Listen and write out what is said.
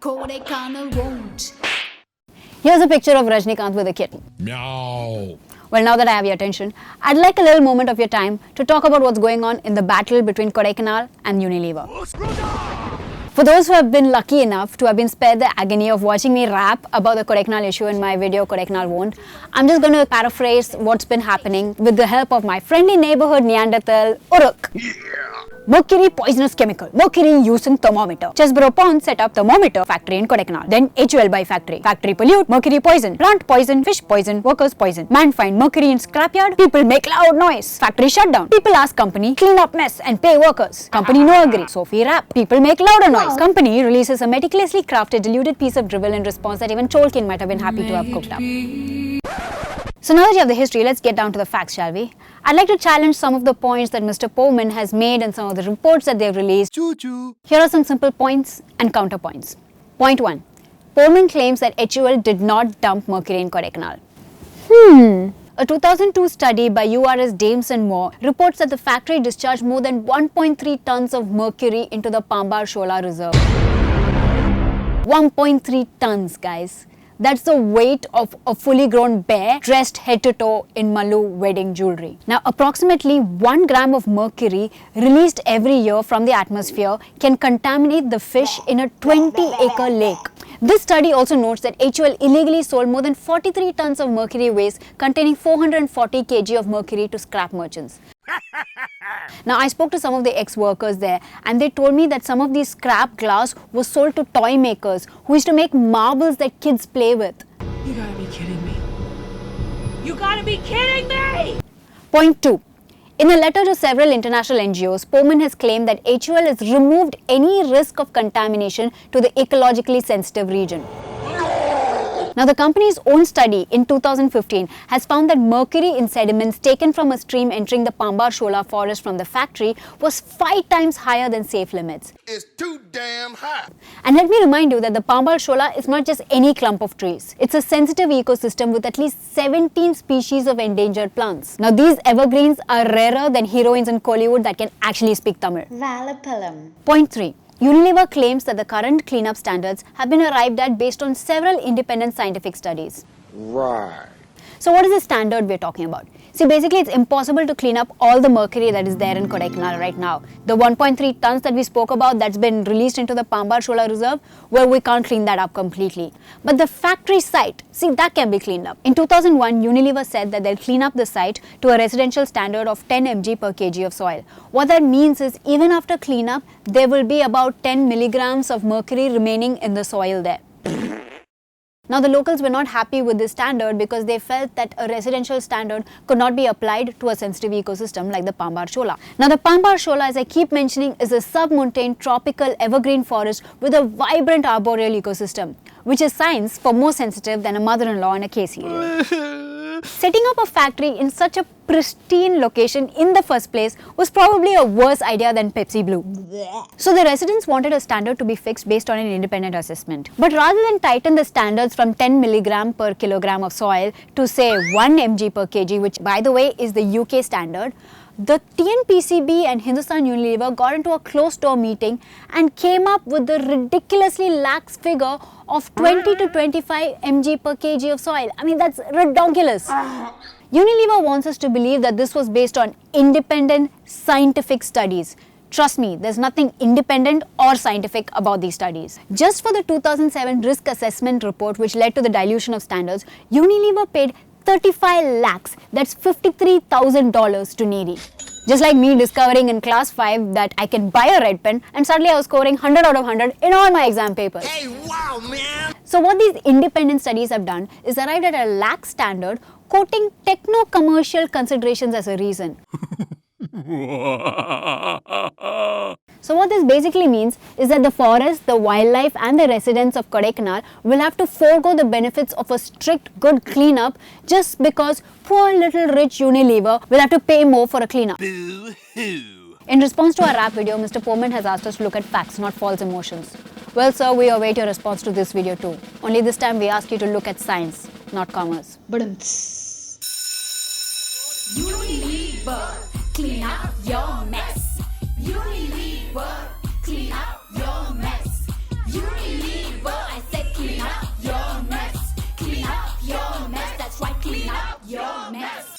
Kodaikanal won't. Here's a picture of Rajnikant with a kitten. Meow. Well, now that I have your attention, I'd like a little moment of your time to talk about what's going on in the battle between Kodaikanal and Unilever. For those who have been lucky enough to have been spared the agony of watching me rap about the Kodaikanal issue in my video Kodaikanal Won't, I'm just going to paraphrase what's been happening with the help of my friendly neighborhood Neanderthal, Uruk. Mercury poisonous chemical. Mercury using thermometer. Chesborough Pond set up thermometer factory in Kodaikanal. Then HUL by factory. Factory pollute. Mercury poison. Plant poison. Fish poison. Workers poison. Man find mercury in scrapyard. People make loud noise. Factory shut down. People ask company clean up mess and pay workers. Company no agree. Sophie rap. People make louder noise. Company releases a meticulously crafted diluted piece of drivel in response that even Cholkin might have been happy to have cooked up. So now that you have the history, let's get down to the facts, shall we? I'd like to challenge some of the points that Mr. Powman has made and some of the reports that they've released. Choo-choo. Here are some simple points and counterpoints. Point 1. Powman claims that HUL did not dump mercury in Kodaikanal. A 2002 study by URS Dames and Moore reports that the factory discharged more than 1.3 tons of mercury into the Pambar Shola Reserve. 1.3 tons, guys. That's the weight of a fully grown bear dressed head to toe in Mallu wedding jewelry. Now, approximately 1 gram of mercury released every year from the atmosphere can contaminate the fish in a 20-acre lake. This study also notes that HUL illegally sold more than 43 tons of mercury waste containing 440 kg of mercury to scrap merchants. Now, I spoke to some of the ex-workers there and they told me that some of these scrap glass was sold to toy makers who used to make marbles that kids play with. You gotta be kidding me. You gotta be kidding me! Point 2. In a letter to several international NGOs, Powman has claimed that HUL has removed any risk of contamination to the ecologically sensitive region. Now, the company's own study in 2015 has found that mercury in sediments taken from a stream entering the Pambar Shola forest from the factory was 5 times higher than safe limits. It's too damn hot. And let me remind you that the Pambar Shola is not just any clump of trees. It's a sensitive ecosystem with at least 17 species of endangered plants. Now, these evergreens are rarer than heroines in Kollywood that can actually speak Tamil. Valapalam. Point 3. Unilever claims that the current cleanup standards have been arrived at based on several independent scientific studies. Right. So what is the standard we're talking about? See, basically it's impossible to clean up all the mercury that is there in Kodaikanal right now. The 1.3 tons that we spoke about that's been released into the Pambar Shola Reserve, well, we can't clean that up completely. But the factory site, see, that can be cleaned up. In 2001, Unilever said that they'll clean up the site to a residential standard of 10 mg per kg of soil. What that means is even after cleanup, there will be about 10 milligrams of mercury remaining in the soil there. Now, the locals were not happy with this standard because they felt that a residential standard could not be applied to a sensitive ecosystem like the Pambar Shola. Now, the Pambar Shola, as I keep mentioning, is a sub-montane tropical evergreen forest with a vibrant arboreal ecosystem, which is science for more sensitive than a mother-in-law in a case Setting up a factory in such a pristine location in the first place was probably a worse idea than Pepsi Blue. So the residents wanted a standard to be fixed based on an independent assessment. But rather than tighten the standards from 10 milligram per kilogram of soil to say 1 mg per kg, which by the way is the UK standard, the TNPCB and Hindustan Unilever got into a closed-door meeting and came up with the ridiculously lax figure of 20 to 25 mg per kg of soil. I mean, that's ridiculous. Unilever wants us to believe that this was based on independent scientific studies. Trust me, there's nothing independent or scientific about these studies. Just for the 2007 risk assessment report, which led to the dilution of standards, Unilever paid 35 lakhs, that's $53,000 to Needy. Just like me discovering in class 5 that I can buy a red pen and suddenly I was scoring 100 out of 100 in all my exam papers. Hey, wow, man. So what these independent studies have done is arrived at a lax standard, quoting techno-commercial considerations as a reason. So what this basically means is that the forest, the wildlife and the residents of Kodaikanal will have to forego the benefits of a strict good cleanup just because poor little rich Unilever will have to pay more for a cleanup. Boo-hoo. In response to our rap video, Mr. Powman has asked us to look at facts, not false emotions. Well, sir, we await your response to this video too. Only this time we ask you to look at science, not commerce. Unilever, clean up your mess. Unilever, clean up your mess. Unilever. Clean up your mess.